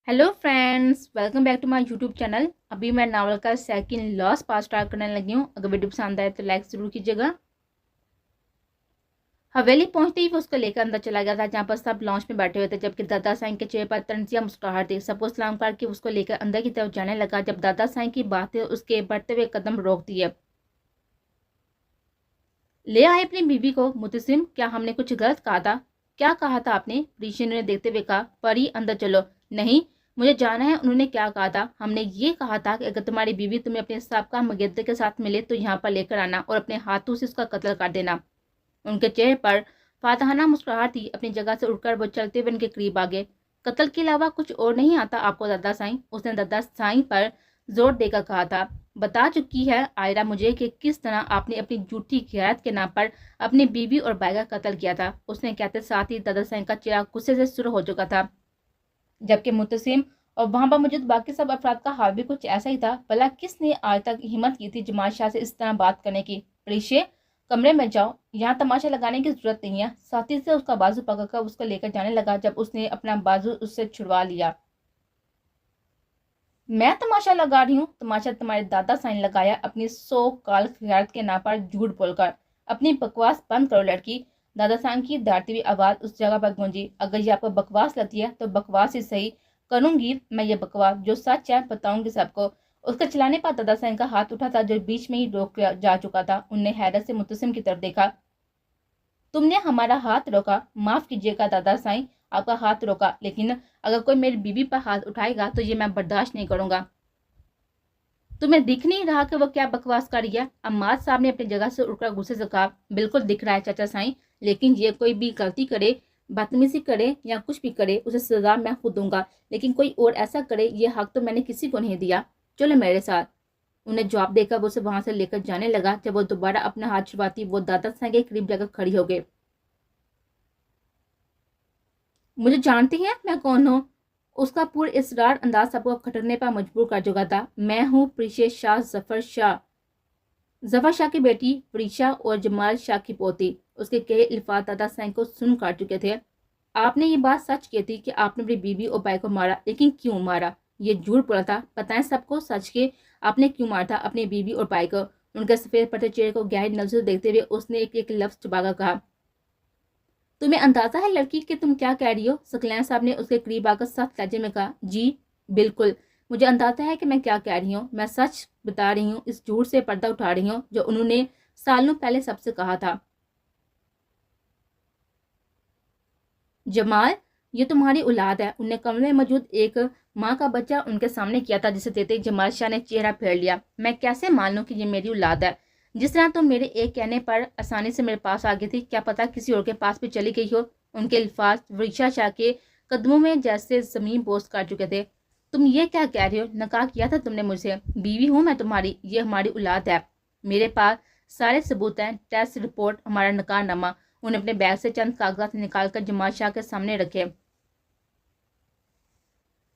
Hello friends, welcome back to my YouTube channel. अभी मैं novel का सेकंड लॉस्ट पार्ट स्टार्ट करने लगी हूँ। अगर वीडियो पसंद आए तो लाइक जरूर कीजिएगा। हवेली पहुंचते ही वो उसको लेकर अंदर चला गया था, जहाँ पर सब लॉन्च में बैठे हुए थे, जबकि दादा साईं के चेहरे पर तनसिया मुस्कुराहट थी। सबको सलाम करके उसको लेकर अंदर की तरफ जाने लगा, जब दादा साईं की बातें उसके बढ़ते हुए कदम रोक दिए। ले आए अपनी बीवी को। मुतसिम, क्या हमने कुछ गलत कहा था? क्या कहा था आपने? ऋषि ने देखते हुए कहा। परी, अंदर चलो। नहीं, मुझे जाना है उन्होंने क्या कहा था। हमने ये कहा था कि अगर तुम्हारी बीवी तुम्हें अपने साबका मगद्दे के साथ मिले तो यहाँ पर लेकर आना और अपने हाथों से उसका कत्ल कर देना। उनके चेहरे पर फातहाना मुस्कुराहट थी। अपनी जगह से उठकर वो चलते हुए उनके करीब आ गए। कत्ल के अलावा कुछ और नहीं आता आपको दादा साईं? उसने दादा साईं पर जोर देकर कहा था। बता चुकी है आयरा मुझे कि किस तरह आपने अपनी झूठी गैरत के नाम पर अपनी बीवी और भाई का कत्ल किया था। उसने कहते साथ ही दादा साईं का चेहरा गुस्से से सुर हो चुका था, जबकि मुतसिम और वहां पर मौजूद बाकी सब अफराद का हाल भी कुछ ऐसा ही था। भला किसने आज तक हिम्मत की थी जमाल शाह से इस तरह बात करने की? ऋषि, कमरे में जाओ, यहाँ तमाशा लगाने की जरूरत नहीं है। साथी से उसका बाजू पकड़कर उसको लेकर जाने लगा, जब उसने अपना बाजू उससे छुड़वा लिया। मैं तमाशा लगा रही हूँ? तमाशा तुम्हारे दादा साईं लगाया अपनी सो काल खैरत के नाम पर झूठ बोलकर। अपनी बकवास बंद करो लड़की। दादा साईं की दहाड़ती हुई आवाज उस जगह पर गूंजी। अगर ये आपको बकवास लगती है तो बकवास ही सही। करूंगी मैं ये बकवास, जो सच है बताऊंगी सबको। उसका चलाने पर दादा साईं का हाथ उठा था, जो बीच में ही रोक जा चुका था। उनने हैरत से मुतसिम की तरफ देखा। तुमने हमारा हाथ रोका? माफ कीजिएगा दादा साईं, आपका हाथ रोका, लेकिन अगर कोई मेरी बीबी पर हाथ उठाएगा तो ये मैं बर्दाश्त नहीं करूंगा। तुम्हें दिख नहीं रहा कि वो क्या बकवास कर रही है? अम्माद साहब ने अपनी जगह से उठकर गुस्से से कहा। बिल्कुल दिख रहा है चाचा साईं, लेकिन ये कोई भी गलती करे, बदतमीजी करे या कुछ भी करे, उसे सजा मैं खुद दूंगा। लेकिन कोई और ऐसा करे, ये हक तो मैंने किसी को नहीं दिया। चलो मेरे साथ। उन्हें जवाब देकर वो उसे वहां से लेकर जाने लगा। जब वो दोबारा अपना हाथ छुड़वाती, वो दादा साईं के करीब जाकर खड़ी हो गई। मुझे जानती हैं मैं कौन हूँ? उसका पूरा इसरार अंदाज सबको खटकने पर मजबूर कर चुका था। मैं हूँ प्रीशे शाह जफर शाह, जफर शाह की बेटी प्रीशा और जमाल शाह की पोती। उसके कई अल्फाज दादा साईं को सुन काट चुके थे। आपने ये बात सच की थी कि आपने अपनी बीवी और भाई को मारा, लेकिन क्यों मारा? ये झूठ बोला था। बताएं सबको सच के, आपने क्यों मारा था अपनी बीवी और भाई को? उनके सफेद पटे चेहरे को गहरी नजर से देखते हुए उसने एक एक लफ्ज चुबाकर कहा। तुम्हें अंदाजा है लड़की कि तुम क्या कह रही हो? सकलैन साहब ने उसके करीब आकर सख्त लहजे में कहा। जी बिल्कुल, मुझे अंदाजा है कि मैं क्या कह रही हूँ। मैं सच बता रही हूँ। इस झूठ से पर्दा उठा रही हूँ जो उन्होंने सालों पहले सबसे कहा था। जमाल, ये तुम्हारी औलाद है। उनने कमरे में मौजूद एक माँ का बच्चा उनके सामने किया था, जिसे देते ही जमाल शाह ने चेहरा फेर लिया। मैं कैसे मान लूं कि ये मेरी औलाद है? जिस तरह तुम मेरे एक कहने पर आसानी से मेरे पास आ गई थी, क्या पता किसी और के पास भी चली गई हो? उनके अल्फाज वृषा शाह के कदमों में जैसे जमीन बोस कर चुके थे। तुम ये क्या कह रही हो? नकार किया था तुमने मुझसे। बीवी हूं मैं तुम्हारी, ये हमारी औलाद है। मेरे पास सारे सबूत हैं, टेस्ट रिपोर्ट, हमारा नकारनामा। उन्हें अपने बैग से चंद कागजात निकालकर जमाल शाह के सामने रखे।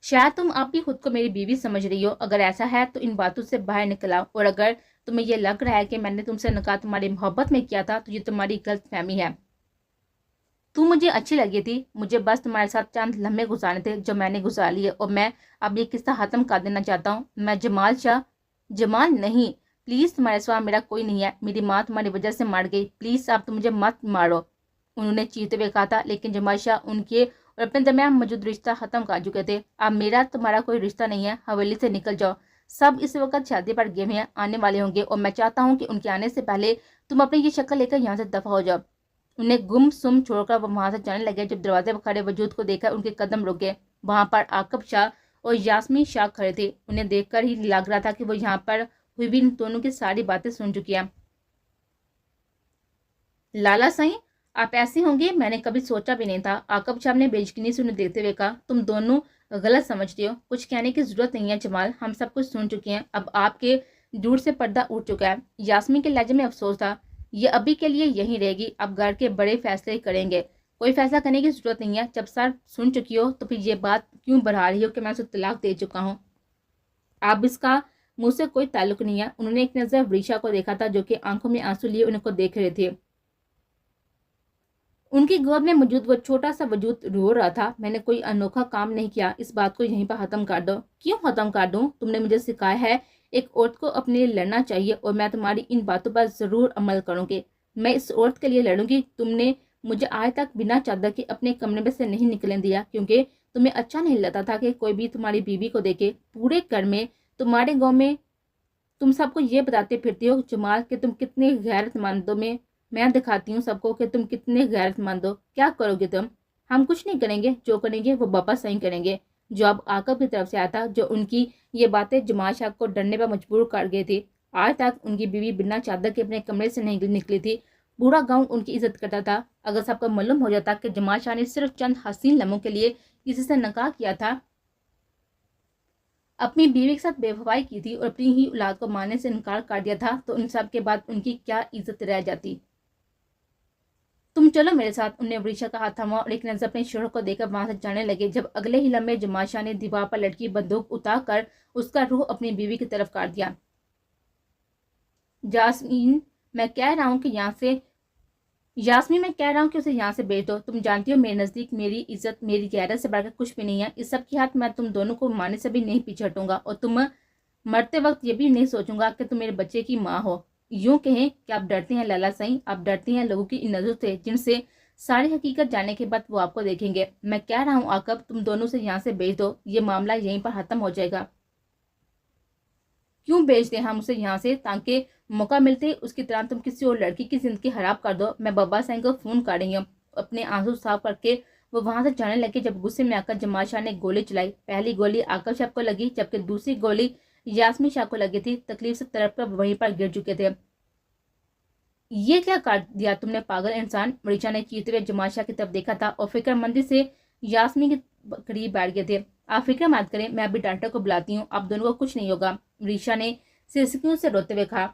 शायद तुम आप भी खुद को मेरी बीवी समझ रही हो। अगर ऐसा है तो इन बातों से बाहर निकल आओ, और अगर तुम्हें यह लग रहा है कि मैंने तुमसे नकार तुम्हारी मोहब्बत में किया था तो ये तुम्हारी गलत फहमी है। तू मुझे अच्छी लगी थी। मुझे बस तुम्हारे साथ चंद लम्हे गुजारने थे जो मैंने गुजार लिए, और मैं अब ये किस्सा खत्म कर देना चाहता हूँ। मैं जमाल शाह। जमाल नहीं, प्लीज, तुम्हारे सिवा मेरा कोई नहीं है। मेरी माँ तुम्हारी वजह से मर गई। प्लीज अब तुम मुझे मत मारो, उन्होंने चीखते हुए कहा था। लेकिन जमाल शाह उनके और अपने दरमियान मौजूद रिश्ता खत्म कर चुके थे। अब मेरा तुम्हारा कोई रिश्ता नहीं है। हवेली से निकल जाओ। सब इस वक्त शादी पर गए हैं, आने वाले होंगे, और मैं चाहता हूँ कि उनके आने से पहले तुम अपनी ये शक्ल लेकर यहाँ से दफा हो जाओ। उन्हें गुम सुम छोड़कर वो वहां से जाने लगे। जब दरवाजे पर खड़े वजूद को देखकर उनके कदम रुके। वहां पर आकब शाह और यास्मीन शाह खड़े थे। उन्हें देखकर ही लग रहा था कि वो यहाँ पर हुई भी इन दोनों की सारी बातें सुन चुकी है। लाला साईं, आप ऐसे होंगे मैंने कभी सोचा भी नहीं था। आकब शाह ने बेयकीनी से उन्हें देखते हुए कहा। तुम दोनों गलत समझते हो। कुछ कहने की जरूरत नहीं है जमाल, हम सब कुछ सुन चुके हैं। अब आपके दूर से पर्दा उठ चुका है। यास्मीन के लहजे में अफसोस था। ये अभी के लिए यहीं रहेगी, अब घर के बड़े फैसले करेंगे। कोई फैसला करने की जरूरत नहीं है। जब सर सुन चुकी हो तो फिर ये बात क्यों बढ़ा रही हो कि मैं उसे तलाक दे चुका हूँ? अब इसका मुझसे कोई ताल्लुक नहीं है। उन्होंने एक नजर वृषा को देखा था, जो कि आंखों में आंसू लिए उनको देख रहे थे। उनकी गोद में मौजूद वो छोटा सा वजूद रो रहा था। मैंने कोई अनोखा काम नहीं किया, इस बात को यहीं पर खत्म कर दो। क्यों खत्म कर दूं? तुमने मुझे सिखाया है एक औरत को अपने लिए लड़ना चाहिए और मैं तुम्हारी इन बातों पर जरूर अमल करूंगी। मैं इस औरत के लिए लड़ूंगी। तुमने मुझे आज तक बिना चादर के अपने कमरे में से नहीं निकलने दिया, क्योंकि तुम्हें अच्छा नहीं लगता था कि कोई भी तुम्हारी बीवी को देखे। पूरे घर में, तुम्हारे गाँव में तुम सबको ये बताते फिरती हो जमाल कि तुम कितने गैरतमंद हो। मैं दिखाती हूँ सबको कि तुम कितने गैरतमंद हो। क्या करोगे तुम? हम कुछ नहीं करेंगे, जो करेंगे वो बाबा सही करेंगे। जो अब आकब की तरफ से आया था, जो उनकी ये बातें जमाल शाह को डरने पर मजबूर कर गई थी। आज तक उनकी बीवी बिना चादर के अपने कमरे से नहीं निकली थी। पूरा गांव उनकी इज्जत करता था। अगर सबको मालूम हो जाता कि जमाल शाह ने सिर्फ चंद हसीन लम्हों के लिए किसी से निकाह किया था, अपनी बीवी के साथ बेवफाई की थी और अपनी ही औलाद को मारने से इनकार कर दिया था, तो उन सब के बाद उनकी क्या इज्जत रह जाती। तुम चलो मेरे साथ। उन्हें वृषा का हाथ थामा और एक नजर अपने शोहर को देकर वहां से जाने लगे। जब अगले ही लम्हे जमाल शाह ने दीवार पर लटकी बंदूक उतार कर उसका रूह अपनी बीवी की तरफ काट दिया। जास्मीन, मैं कह रहा हूँ कि यहाँ से यास्मीन मैं कह रहा हूँ कि उसे यहाँ से भेज दो। तुम जानती हो मेरे नजदीक मेरी इज्जत, मेरी गैरत से बढ़कर कुछ भी नहीं है। इस सब की हाथ मैं तुम दोनों को मारने से भी नहीं पीछे हटूंगा और तुम मरते वक्त ये भी नहीं सोचूंगा कि तुम मेरे बच्चे की माँ हो। यूं कहें कि आप डरते हैं लाला साईं, आप डरते हैं लोगों की इन नजरों से जिनसे सारी हकीकत जानने के बाद वो आपको देखेंगे। मैं कह रहा हूँ आकब, तुम दोनों से यहाँ से भेज दो, ये मामला यहीं पर खत्म हो जाएगा। क्यों भेजते हैं हम उसे यहाँ से? ताकि मौका मिलते उसकी तरह तुम किसी और लड़की की जिंदगी खराब कर दो। मैं बाबा साईं को फोन कर रही हूँ। अपने आंसू साफ करके वो वहां से जाने लगे जब गुस्से में आकर जमाल शाह ने गोली चलाई। पहली गोली आकाश शाह को लगी, जबकि दूसरी गोली यास्मीन शाह को लगी थी। तकलीफ से तड़प कर वहीं पर गिर चुके थे। ये क्या कर दिया तुमने पागल इंसान? मरीशा ने चीखते हुए जमाल शाह की तरफ देखा था और फिक्रमंदी से यास्मीन के करीब बैठ गए थे। आप फिक्र मत करें, मैं अभी डॉक्टर को बुलाती हूँ, आप दोनों को कुछ नहीं होगा। मरीशा ने सिसकियों से रोते हुए कहा।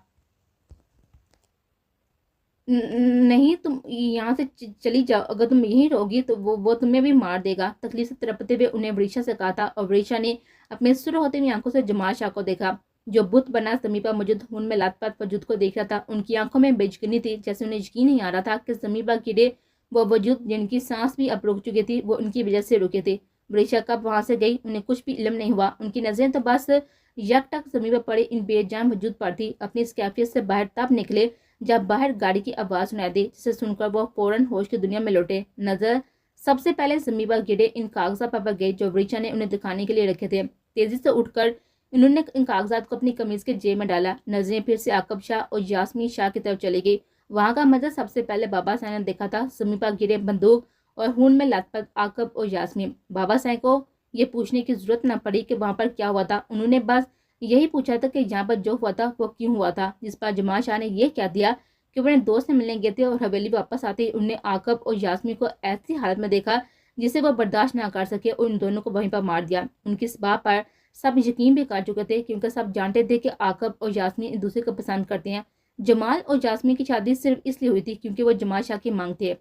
नहीं, तुम यहाँ से चली जाओ। अगर तुम यहीं रहोगी तो वो तुम्हें भी मार देगा। तकलीफ से तड़पते हुए उन्हें वृषा से कहा था और वृषा ने अपने सुर होते हुए आंखों से जमाल शाह को देखा, जो बुत बना जमीन पर मौजूद खून में लथपथ वजूद को देख रहा था। उनकी आंखों में बेयकीनी थी, जैसे उन्हें यकीन नहीं आ रहा था कि जमीन पर गिरे वो वजूद जिनकी सांस भी अब रुक चुकी थी, वो उनकी वजह से रुके थे। वृषा कब वहां से गई उन्हें कुछ भी इल्म नहीं हुआ। उनकी नजरें तो बस यकटक जमीन पर पड़े इन बेजान वजूद पर थी। अपनी इस कैफियत से बाहर तब निकले जब बाहर गाड़ी की आवाज सुनाई दी, जिसे सुनकर वो फौरन होश की दुनिया में लौटे। नजर सबसे पहले जमीन पर गिरे इन कागजात पर गई जो वृषा ने उन्हें दिखाने के लिए रखे थे। तेजी से उठकर इन्होंने इन कागजात को अपनी कमीज के जेब में डाला। नजरें फिर से आकब शाह और यास्मीन शाह की तरफ चली गई। वहां का मंजर सबसे पहले बाबा साईं ने देखा था। जमीन पर गिरे बंदूक और खून में लथपथ आकब और यास्मीन। बाबा साईं को ये पूछने की जरूरत न पड़ी कि वहां पर क्या हुआ था। उन्होंने बस यही पूछा था कि यहाँ पर जो हुआ था वो क्यों हुआ था, जिस पर जमाल शाह ने यह कह दिया कि वो अपने दोस्त से मिलने गए थे और हवेली वापस आते ही उन्होंने आकब और यास्मीन को ऐसी हालत में देखा जिसे वो बर्दाश्त ना कर सके और उन दोनों को वहीं पर मार दिया। उनकी इस बात पर सब यकीन भी कर चुके थे, क्योंकि सब जानते थे कि आकब और यास्मीन एक दूसरे को पसंद करते हैं। जमाल और यास्मीन की शादी सिर्फ इसलिए हुई थी क्योंकि वो जमाल शाह की मांग थे।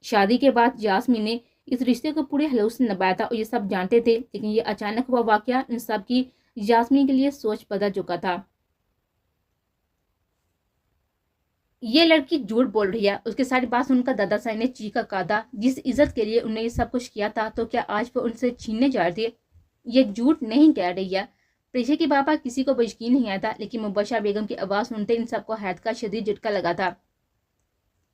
शादी के बाद यास्मीन ने इस रिश्ते को पूरे हलूस से निभाया था और ये सब जानते थे, लेकिन ये अचानक हुआ वाकया इन सब की यास्मीन के लिए सोच बदल चुका था। ये लड़की झूठ बोल रही है। उसके सारी बात सुनकर दादा साईं ने चीखा कहा, जिस इज्जत के लिए उन्हें ये सब कुछ किया था, तो क्या आज वो उनसे छीनने जा रही थी? ये झूठ नहीं कह रही है। प्रेशे की बाबा किसी को यकीन नहीं आया था, लेकिन मुबशरा बेगम की आवाज सुनते इन सबको हैरत का शदीद झटका लगा था।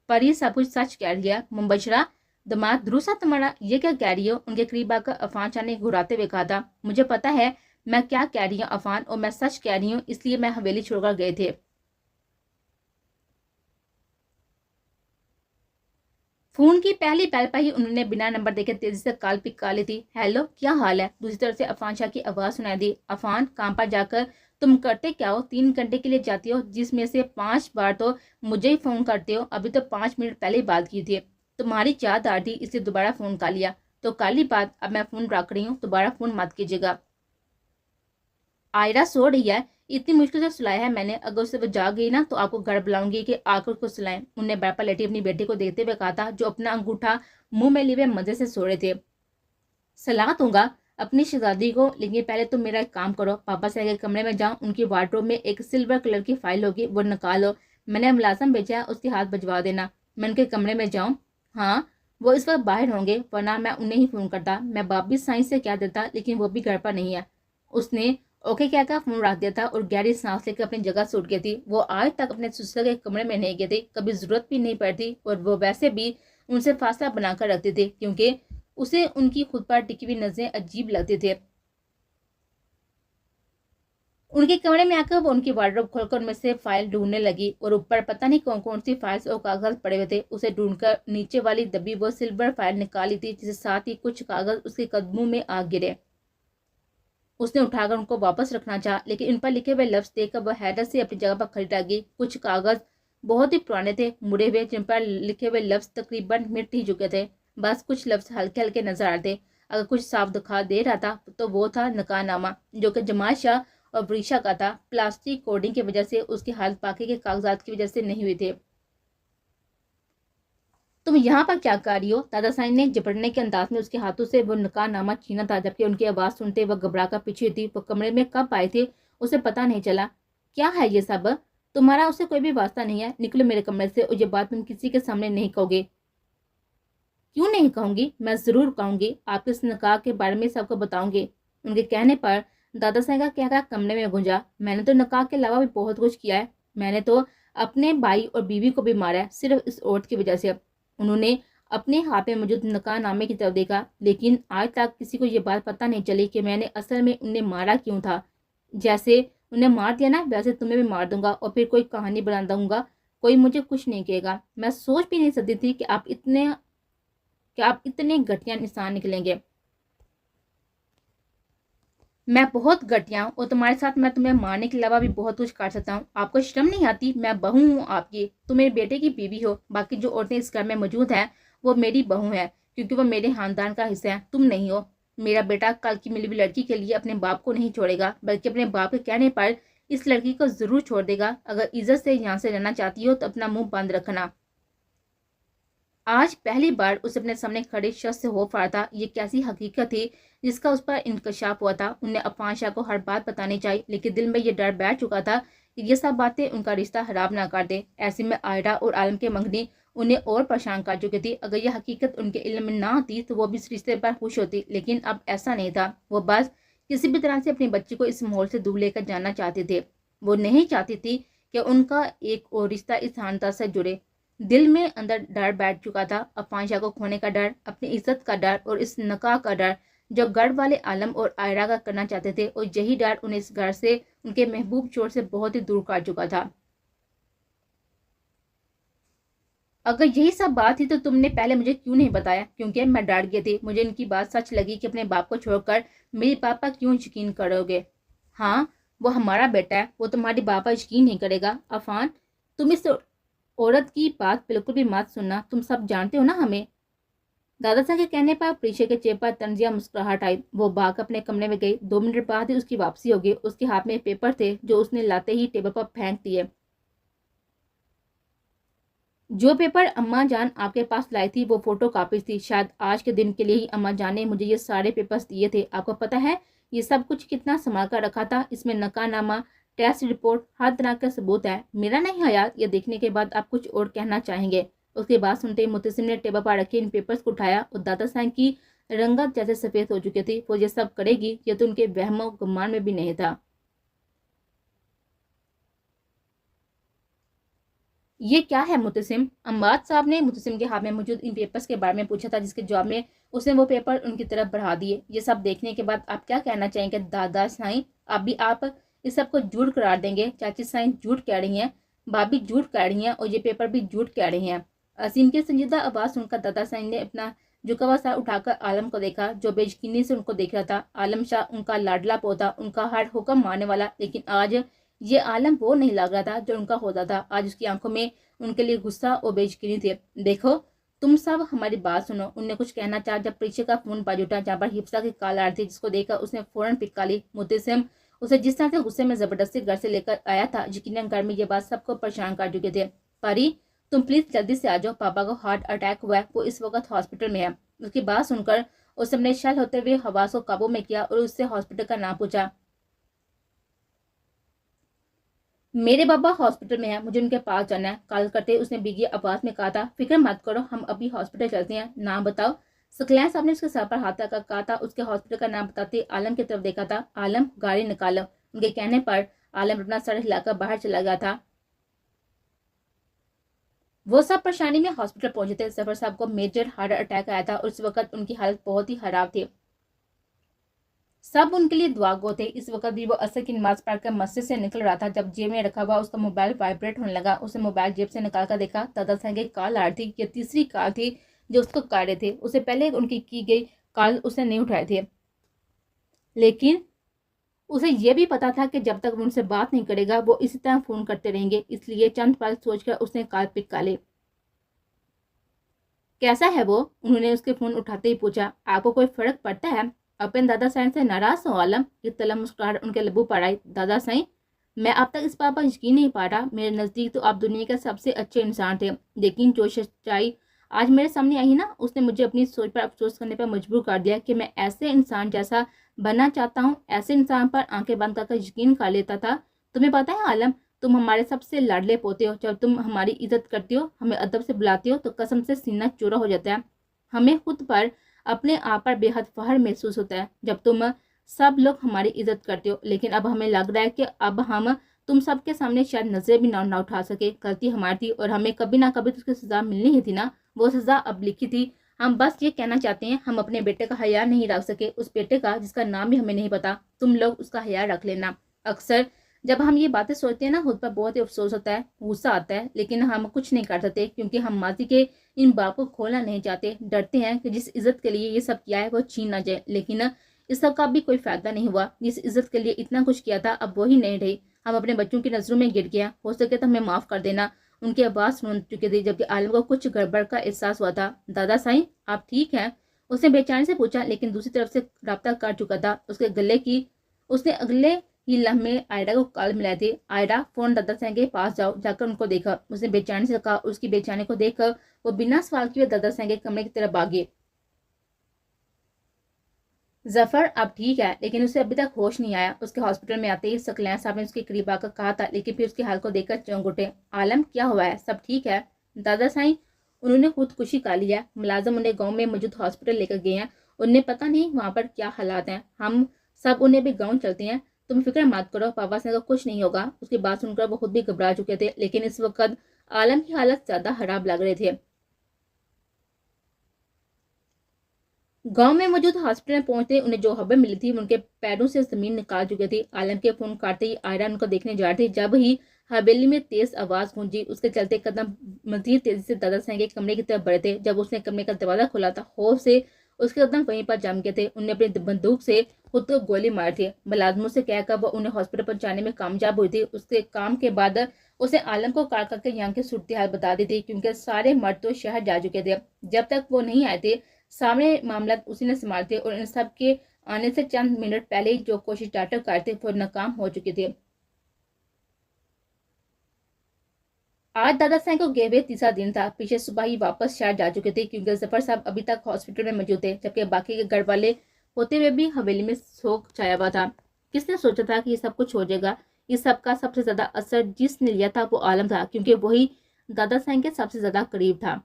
पर ये सब कुछ सच कह रही है। मुबशरा, दिमाग दुरुस्त है तुम्हारा? ये क्या कह रही हो? उनके करीब आकर अफान शाह ने घुराते हुए कहा था। मुझे पता है मैं क्या कह रही हूँ अफान, और मैं सच कह रही हूँ, इसलिए मैं हवेली छोड़कर गए थे। फोन की पहली पहल पर ही उन्होंने बिना नंबर देखे तेजी से कॉल पिक कर ली थी। हेलो, क्या हाल है? दूसरी तरफ से अफान शाह की आवाज सुनाई दी। अफान, काम पर जाकर तुम करते क्या हो? 3 घंटे के लिए जाती हो, जिसमें से 5 बार तो मुझे ही फोन करते हो। अभी तो 5 मिनट पहले ही बात की थी। तुम्हारी चाहत आ रही थी, इसलिए दोबारा फोन कर लिया। तो कल ही बात, अब मैं फोन रख रही हूँ, दोबारा फोन मत कीजिएगा। आयरा सो रही है, इतनी मुश्किल से सुलाया है मैंने। अगर उससे वो जाग गई ना तो आपको घर बुलाऊंगी कि आकर उसको सुलाएं। उन्हें बेड पर लेटी अपनी बेटी को देखते हुए कहा था, जो अपना अंगूठा मुंह में लिए हुए मजे से सो रहे थे। सलाह दूंगा अपनी शहजादी को, लेकिन पहले तुम मेरा एक काम करो। पापा से आगे कमरे में जाओ, उनकी वार्डरोब में एक सिल्वर कलर की फाइल होगी, वो निकालो। मैंने मुलाजम भेजा है, उसके हाथ बजवा देना। मैं उनके कमरे में जाऊं? हाँ, वो इस वक्त बाहर होंगे, वरना मैं उन्हें ही फ़ोन करता। मैं वापिस साइंस से क्या देता, लेकिन वो भी घर पर नहीं है। उसने ओके क्या का फ़ोन रख दिया था और गहरी सांस लेकर अपनी जगह से उठ गई थी। वो आज तक अपने ससुर के कमरे में नहीं गए थे, कभी ज़रूरत भी नहीं पड़ती, और वो वैसे भी उनसे फासला बनाकर रखते थे, क्योंकि उसे उनकी खुद पर टिकी हुई नजरें अजीब लगती थे। उनके कमरे में आकर वो उनकी वार्डरोब खोलकर उनमें से फाइल ढूंढने लगी, और ऊपर पता नहीं कौन कौन सी फाइल्स और कागज पड़े हुए थे। उसे ढूंढकर नीचे वाली दबी वो सिल्वर फाइल निकाली थी, जिसके साथ ही कुछ कागज उसके कदमों में आ गिरे। उसने उठाकर उनको वापस रखना चाहा, लेकिन इन पर लिखे हुए लफ्ज देखकर वह हैरत से अपनी जगह पर खड़ी रह गई। कुछ कागज बहुत ही पुराने थे, मुड़े हुए, जिन पर लिखे हुए लफ्ज तकरीबन मिट ही चुके थे। बस कुछ लफ्ज हल्के हल्के नजर आ रहे थे। अगर कुछ साफ दिखा दे रहा था तो वो था नकानामा, जो कि जमाल शाह और वरीशा का था। प्लास्टिक कोडिंग की वजह से उसकी हालत बाकी के कागजात की वजह से नहीं हुई थे। तुम यहाँ पर क्या कर रही हो? दादा साईं ने झपटने के अंदाज में उसके हाथों से वो नकानामा छीना था, जबकि उनकी आवाज सुनते वह घबरा कर पीछे थी। वो कमरे में कब आए थे उसे पता नहीं चला। क्या है ये सब? तुम्हारा उससे कोई भी वास्ता नहीं है। निकलो मेरे कमरे से, और ये बात तुम किसी के सामने नहीं कहोगे। क्यों नहीं कहूंगी? मैं जरूर कहूंगी। आपके इस निकाह के बारे में सबको बताऊंगी। उनके कहने पर दादा साईं का कहना कमरे में गूंजा। मैंने तो निकाह के अलावा भी बहुत कुछ किया है। मैंने तो अपने भाई और बीवी को भी मारा है, सिर्फ इस औरत की वजह से। उन्होंने अपने हाथ में मौजूद नकानामे की तरफ देखा, लेकिन आज तक किसी को ये बात पता नहीं चली कि मैंने असल में उन्हें मारा क्यों था। जैसे उन्हें मार दिया ना, वैसे तुम्हें भी मार दूंगा, और फिर कोई कहानी बना दूंगा। कोई मुझे कुछ नहीं कहेगा। मैं सोच भी नहीं सकती थी कि आप इतने घटिया इंसान निकलेंगे। मैं बहुत घटिया हूँ, और तुम्हारे साथ मैं तुम्हें मारने के अलावा भी बहुत कुछ कर सकता हूँ। आपको शर्म नहीं आती? मैं बहू हूँ आपकी, तुम मेरे बेटे की बीवी हो। बाकी जो औरतें इस घर में मौजूद हैं वो मेरी बहू है, क्योंकि वो मेरे खानदान का हिस्सा है, तुम नहीं हो। मेरा बेटा कल की मिली हुई लड़की के लिए अपने बाप को नहीं छोड़ेगा, बल्कि अपने बाप के कहने पर इस लड़की को जरूर छोड़ देगा। अगर इज्जत से यहाँ से रहना चाहती हो तो अपना मुंह बंद रखना। आज पहली बार उसे अपने सामने खड़े शख्स से हो पा था। ये कैसी हकीकत थी जिसका उस पर इंकशाफ हुआ था? उन्हें अफान शाह को हर बात बतानी चाहिए, लेकिन दिल में ये डर बैठ चुका था कि ये सब बातें उनका रिश्ता खराब ना कर दे। ऐसे में आयरा और आलम के मंगनी उन्हें और परेशान कर चुकी थी। अगर यह हकीकत उनके इल्म में ना आती तो वो भी इस रिश्ते पर खुश होती, लेकिन अब ऐसा नहीं था। वो बस किसी भी तरह से अपनी बच्ची को इस माहौल से दूर लेकर जाना चाहते थे। वो नहीं चाहती थी कि उनका एक और रिश्ता इस खानदान से जुड़े। दिल में अंदर डर बैठ चुका था, अफान शाह को खोने का डर, अपनी इज्जत का डर, और इस नकाह का डर जो घर वाले आलम और आयरा का करना चाहते थे। और यही डर उन्हें इस घर से, उनके महबूब चोर से बहुत ही दूर कर चुका था। अगर यही सब बात थी तो तुमने पहले मुझे क्यों नहीं बताया? क्योंकि मैं डर गई थी। मुझे इनकी बात सच लगी कि अपने बाप को छोड़कर मेरे पापा क्यों यकीन करोगे? हाँ, वो हमारा बेटा है, वो तुम्हारी बाप पर यकीन नहीं करेगा। अफान, तुम इस औरत की बात बिल्कुल भी मत सुनना, तुम सब जानते हो ना हमें। दादा साहब के कहने पर पीछे के चेहरे पर तंजिया मुस्कुराहट आई। वो भाग अपने कमरे में गई। 2 मिनट बाद ही उसकी वापसी हो गई। उसके हाथ में पेपर थे, जो उसने लाते ही टेबल पर फेंक दिए। जो पेपर अम्मा जान आपके पास लाई थी वो फोटो कॉपी थी। शायद आज के दिन के लिए ही अम्मा जान ने मुझे ये सारे पेपर्स दिए थे। आपको पता है ये सब कुछ कितना संभाल कर रखा था? इसमें नकानामा, टेस्ट रिपोर्ट, हर तरह का सबूत है। मेरा नहीं हयात, ये देखने के बाद आप कुछ और कहना चाहेंगे? उसके बाद सुनते ही मुतसिम ने टेबल पर रखे इन पेपर्स को उठाया, और दादा साहब की रंगत जैसे सफेद हो चुकी थी। वो ये सब करेगी, ये तो उनके वहमो गुमान में भी नहीं था। ये क्या है मुतसिम? अम्बाद साहब ने मुतसिम के हाथ में मौजूद इन पेपर्स के बारे में पूछा था, जिसके जवाब में उसने वो पेपर उनकी तरफ बढ़ा दिए। ये सब देखने के बाद आप क्या कहना चाहेंगे दादा साईं? आप इस सब को झूठ करार देंगे? चाची साईं झूठ कह रही हैं, भाभी झूठ कह रही हैं, और ये पेपर भी झूठ कह रही हैं। असीम की संजीदा आवाज सुनकर दादा साईं ने अपना झुका हुआ सर उठाकर आलम को देखा, जो बेयकीनी से उनको देख रहा था। आलम शाह उनका लाडला पोता, उनका हर हुक्म मानने वाला, लेकिन आज ये आलम वो नहीं लग रहा था जो उनका होता था। आज उसकी आंखों में उनके लिए गुस्सा और बेयकीनी थे। देखो, तुम सब हमारी बात सुनो। उनने कुछ कहना चाहा जब परीक्षा का फोन बाज उठा, जहाँ पर हिफ्सा की कॉल आ रही थी, जिसको देखकर उसने फौरन पिक ली। मुतसिम उसे जिस तरह से गुस्से में जबरदस्ती घर से लेकर आया था, यकीनन घर में ये बात सबको परेशान कर चुके थे। परी, तुम प्लीज जल्दी से आ जाओ, पापा को हार्ट अटैक हुआ है, वो इस वक्त हॉस्पिटल में है। उसकी बात सुनकर उस सबने शल होते हुए हवास को काबू में किया और उससे हॉस्पिटल का नाम पूछा। मेरे बाबा हॉस्पिटल में है, मुझे उनके पास जाना है। कॉल करते उसने भीगी आवाज में कहा था, फिक्र मत करो, हम अभी हॉस्पिटल चलते हैं, नाम बताओ। सकलैन साहब ने उसके सर पर हाथ रखकर कहा था। उसके हॉस्पिटल का नाम बताते आलम की तरफ देखा था। आलम, गाड़ी निकालो। उनके कहने पर आलम अपना सर हिलाकर बाहर चला गया था। वो सब परेशानी में हॉस्पिटल पहुंचे थे। जफर साहब को मेजर हार्ट अटैक आया था और उस वक्त उनकी हालत बहुत ही खराब थी। सब उनके लिए दुआ गो थे। इस वक्त भी वो असर की नमाज पढ़कर मस्जिद से निकल रहा था। जब जेब में रखा हुआ उसका मोबाइल वाइब्रेट होने लगा। उसने मोबाइल जेब से निकाल कर देखा, दादा साहब की कॉल आ रही थी। ये तीसरी कॉल थी जो उसको कर रहे थे। उसे पहले उनकी की गई कॉल उसने नहीं उठाए थे, लेकिन उसे यह भी पता था कि जब तक उनसे बात नहीं करेगा वो इसी तरह फोन करते रहेंगे। इसलिए चंद पल सोचकर उसने कॉल पिक कर ली। कैसा है वो? उन्होंने उसके फोन उठाते ही पूछा। आपको कोई फर्क पड़ता है? अपने दादा साईं से नाराज हो आलम? इस तरह मुस्कुराहट उनके लबों पर आई। दादा साईं, मैं अब तक इस बात पर यकीन नहीं पा रहा। मेरे नजदीक तो आप दुनिया के सबसे अच्छे इंसान थे, लेकिन जो सच्चाई आज मेरे सामने आई ना, उसने मुझे अपनी सोच पर अफसोस करने पर मजबूर कर दिया कि मैं ऐसे इंसान जैसा बनना चाहता हूँ, ऐसे इंसान पर आंखें बंद कर यकीन कर लेता था। तुम्हें पता है आलम, तुम हमारे सबसे लाडले पोते हो। जब तुम हमारी इज्जत करती हो, हमें अदब से बुलाती हो, तो कसम से सीना चौड़ा हो जाता है। हमें खुद पर, अपने आप पर बेहद फख्र महसूस होता है जब तुम सब लोग हमारी इज्जत करते हो। लेकिन अब हमें लग रहा है कि अब हम तुम सबके सामने शायद नजर भी ना उठा सके। गलती हमारी थी और हमें कभी ना कभी तो उसकी सजा मिलनी ही थी ना। वो सजा अब लिखी थी। हम बस ये कहना चाहते हैं, हम अपने बेटे का हया नहीं रख सके, उस बेटे का जिसका नाम भी हमें नहीं पता। तुम लोग उसका हया रख लेना। अक्सर जब हम ये बातें सोचते हैं ना, खुद पर बहुत ही अफसोस होता है, गुस्सा आता है, लेकिन हम कुछ नहीं कर सकते क्योंकि हम माजी के इन बाप को खोलना नहीं चाहते। डरते हैं कि जिस इज्जत के लिए ये सब किया है वो छीन ना जाए। लेकिन इस सब का भी कोई फायदा नहीं हुआ। जिस इज्जत के लिए इतना कुछ किया था अब वही नहीं रही। हम अपने बच्चों की नजरों में गिर गया। हो सके तो हमें माफ कर देना। उनकी आवाज सुन चुकी थी जबकि आलम को कुछ गड़बड़ का एहसास हुआ था। दादा साईं, आप ठीक हैं? उसने बेचैनी से पूछा, लेकिन दूसरी तरफ से राब्ता कर चुका था उसके गले की। उसने अगले ही लम्हे आयरा को कॉल मिलाई थी। आयरा, फोन दादा साईं के पास जाओ, जाकर उनको देखा। उसने बेचैनी से कहा। उसकी बेचैनी को देखकर वो बिना सवाल किए दादा साईं के कमरे की तरफ भागे। जफर अब ठीक है, लेकिन उसे अभी तक होश नहीं आया। उसके हॉस्पिटल में आते ही सकलैन साहब ने उसके करीब आकर कहा था, लेकिन फिर उसके हाल को देखकर चौंक उठे। आलम, क्या हुआ है? सब ठीक है? दादा साईं, उन्होंने खुदकुशी कर लिया। मुलाजिम उन्हें गांव में मौजूद हॉस्पिटल लेकर गए हैं। उन्हें पता नहीं वहां पर क्या हालात हैं। हम सब उन्हें भी गाँव चलते हैं। तुम फिक्र मत करो, पापा से कुछ नहीं होगा। उसकी बात सुनकर वो खुद भी घबरा चुके थे, लेकिन इस वक्त आलम की हालत ज्यादा खराब लग रहे थे। गांव में मौजूद हॉस्पिटल में पहुंचते उन्हें जो खबर मिली थी उनके पैरों से जमीन निकाल चुकी थी। आलम के फोन काटते ही आयरा उनको देखने जा रही थी। जब ही हवेली में तेज आवाज गूंजी, उसके चलते कदम मजीद तेजी से दादा साईं के कमरे की तरफ बढ़े थे। जब उसने कमरे का दरवाजा खोला था, खौफ से उसके कदम वहीं पर जम गए थे। उन्हें अपनी बंदूक से खुद को गोली मारी थी। मुलाजमों से कहकर वो उन्हें हॉस्पिटल पहुंचाने में कामयाब हुई थी। उसके काम के बाद उसने आलम को कॉल करके यहाँ की सूरत हाल बता दी थी, क्योंकि सारे मर्द तो शहर जा चुके थे। जब तक वो नहीं आए थे, सामने मामला उसी ने संभालते और इन सब के आने से चंद मिनट पहले ही जो कोशिश डॉक्टर करते वो नाकाम हो चुके थे। आज दादा साईं को गए हुए तीसरा दिन था। पीछे सुबह ही वापस शहर जा चुके थे, क्योंकि जफर साहब अभी तक हॉस्पिटल में मौजूद थे, जबकि बाकी के घर वाले होते हुए भी हवेली में शोक छाया हुआ था। किसने सोचा था कि ये सब कुछ हो जाएगा? इस सब का सबसे ज्यादा असर जिसने लिया था वो आलम था, क्योंकि वही दादा साईं के सबसे ज्यादा करीब था।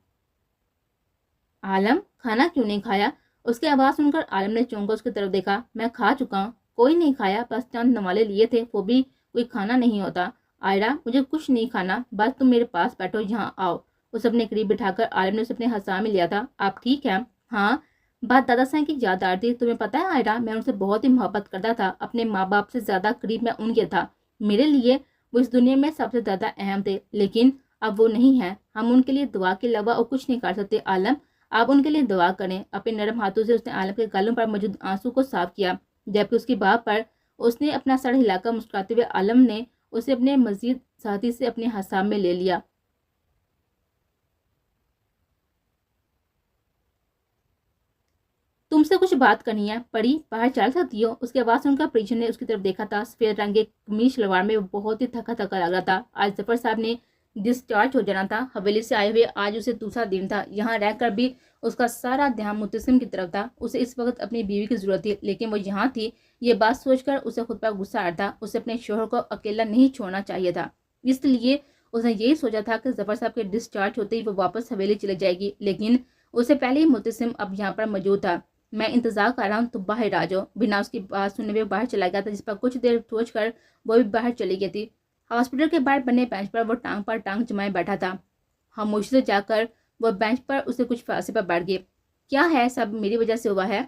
आलम, खाना क्यों नहीं खाया? उसकी आवाज सुनकर आलम ने चौंक कर उसकी तरफ देखा। मैं खा चुका हूँ। कोई नहीं खाया, बस चंद नवाले लिए थे, वो भी कोई खाना नहीं होता। आयरा, मुझे कुछ नहीं खाना, बस तुम मेरे पास बैठो, यहाँ आओ। उसे अपने करीब बिठाकर आलम ने उसे अपने हंसा में लिया था। आप ठीक हैं? हाँ। बात दादा साईं की याद आ रही थी। तुम्हें पता है आयरा, मैं उनसे बहुत ही मोहब्बत करता था। अपने माँ बाप से ज्यादा करीब मैं उनके था। मेरे लिए वो इस दुनिया में सबसे ज्यादा अहम थे, लेकिन अब वो नहीं है। हम उनके लिए दुआ के अलावा और कुछ नहीं कर सकते। आलम, आप उनके लिए दुआ करें। अपने नरम हाथों से उसने आलम के गालों पर मौजूद आंसू को साफ किया, जबकि उसकी बात पर उसने अपना सर हिलाकर मुस्कुराते हुए आलम ने उसे अपने मजीद साथी से अपने हसाब में ले लिया। तुमसे कुछ बात करनी है, परी बाहर चल सकती हो? उसकी आवाज सुनकर परिजन ने उसकी तरफ देखा था। सफेद रंग के कमीज शलवार में वो बहुत ही थका थका लग रहा था। आज जफर साहब ने डिस्चार्ज हो जाना था हवेली से आए हुए। आज उसे दूसरा दिन था। यहाँ रहकर भी उसका सारा ध्यान मुतसिम की तरफ था। उसे इस वक्त अपनी बीवी की जरूरत थी, लेकिन वो यहाँ थी। ये बात सोचकर उसे खुद पर गुस्सा आ रहा था। उसे अपने शोहर को अकेला नहीं छोड़ना चाहिए था। इसलिए उसने यही सोचा था कि जफर साहब के डिस्चार्ज होते ही वो वापस हवेली चले जाएगी, लेकिन उससे पहले ही मुतसिम अब यहाँ पर मौजूद था। मैं इंतजार कर रहा हूँ, तो बाहर आ जाओ। बिना उसकी बात सुनने में बाहर चला गया था, जिस पर कुछ देर सोच कर वो भी बाहर चली गई थी। हॉस्पिटल के बाहर बने बेंच पर वो टांग पर टांग जमाए बैठा था। खामोशी से जाकर वो बेंच पर उसे कुछ फांसी पर बैठ गए। क्या है सब मेरी वजह से हुआ है?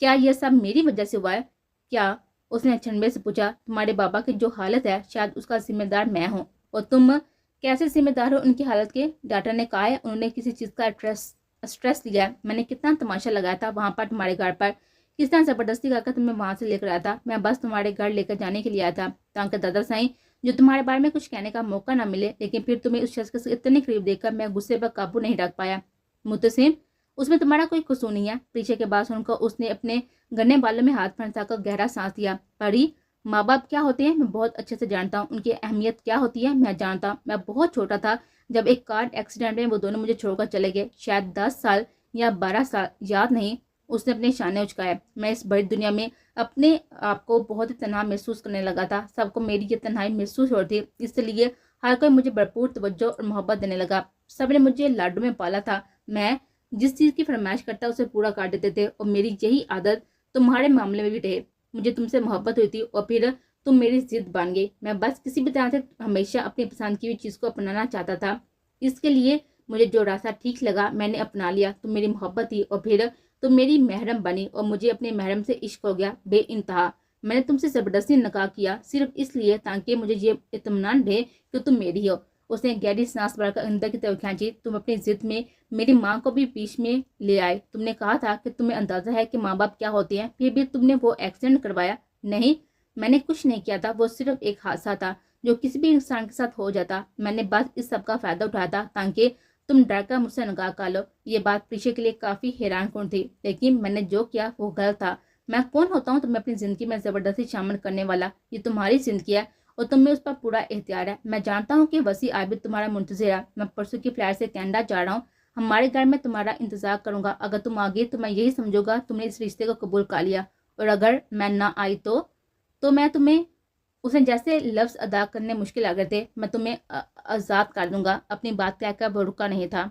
क्या यह सब मेरी वजह से हुआ है? क्या? उसने अचंभे से पूछा। तुम्हारे बाबा की जो हालत है, शायद उसका जिम्मेदार मैं हूँ। और तुम कैसे जिम्मेदार हो उनकी हालत के? डॉक्टर ने कहा है उन्होंने किसी चीज का स्ट्रेस लिया है। मैंने कितना तमाशा लगाया था वहां पर तुम्हारे घर पर, किस तरह जबरदस्ती करके तुम्हें वहां से लेकर आया था। मैं बस तुम्हारे घर लेकर जाने के लिए आया था, ताकि दादा साईं जो तुम्हारे बारे में कुछ कहने का मौका ना मिले। लेकिन फिर तुम्हें उस शख्स के इतने करीब देखकर मैं गुस्से पर काबू नहीं रख पाया। मुतसिम, उसमें तुम्हारा कोई कसूर नहीं है। पीछे के बात सुनकर उसने अपने गन्ने बालों में हाथ फंसाकर गहरा सांस लिया। परी, माँ बाप क्या होते हैं मैं बहुत अच्छे से जानता हूँ, उनकी अहमियत क्या होती है मैं जानता हूँ। मैं बहुत छोटा था जब एक कार एक्सीडेंट में वो दोनों मुझे छोड़कर चले गए, शायद 10 साल या 12 साल, याद नहीं। उसने अपने शाने उचकाए। मैं इस बड़ी दुनिया में अपने आप को बहुत ही तन्हा महसूस करने लगा था। सबको मेरी ये तन्हाई महसूस हो रही थी, इसलिए हर कोई मुझे भरपूर तवज्जो और मोहब्बत देने लगा। सबने मुझे लाडू में पाला था। मैं जिस चीज की फरमाइश करता उसे पूरा कर देते थे, और मेरी यही आदत तुम्हारे मामले में भी रहे। मुझे तुमसे मोहब्बत हुई थी और फिर तुम मेरी जिद बन गई। मैं बस किसी भी तरह से हमेशा अपनी पसंद की हुई चीज को अपनाना चाहता था। इसके लिए मुझे जो रास्ता ठीक लगा मैंने अपना लिया। तुम मेरी मोहब्बत थी और फिर तुम मेरी महरम बनी, और मुझे अपने महरम से इश्क हो गया बेइंतहा। मैंने तुमसे जबरदस्ती निकाह किया सिर्फ इसलिए ताकि मुझे ये इत्मीनान रहे कि तुम मेरी हो। उसने गहरी सांस भरकर अंदर की तरफ खींची। तुम अपनी जिद में मेरी माँ को भी बीच में ले आए। तुमने कहा था कि तुम्हें अंदाजा है कि माँ बाप क्या होते हैं, फिर भी तुमने वो एक्सीडेंट करवाया। नहीं, मैंने कुछ नहीं किया था। वो सिर्फ एक हादसा था जो किसी भी इंसान के साथ हो जाता। मैंने बस इस सब का फायदा उठाया था ताकि तुम डर कर मुझसे निकाह कर लो। ये बात प्रीशा के लिए काफी हैरानकुन थी, लेकिन मैंने जो किया वो गलत था। मैं कौन होता हूँ तुम्हें अपनी जिंदगी में जबरदस्ती शामिल करने वाला? ये तुम्हारी जिंदगी है और तुम्हें उस पर पूरा इख्तियार है। मैं जानता हूँ कि वसी आबिद तुम्हारा मुंतजिर है। मैं परसों की फ्लाइट से कनाडा जा रहा हूँ। हमारे घर में तुम्हारा इंतजार करूंगा। अगर तुम आ गई तो मैं यही समझूंगा तुमने इस रिश्ते को कबूल कर लिया, और अगर मैं ना आई तो मैं तुम्हें, उसने जैसे लफ्ज अदा करने मुश्किल आ गए थे, मैं तुम्हें आजाद कर दूंगा। अपनी बात कहकर वो रुका नहीं था।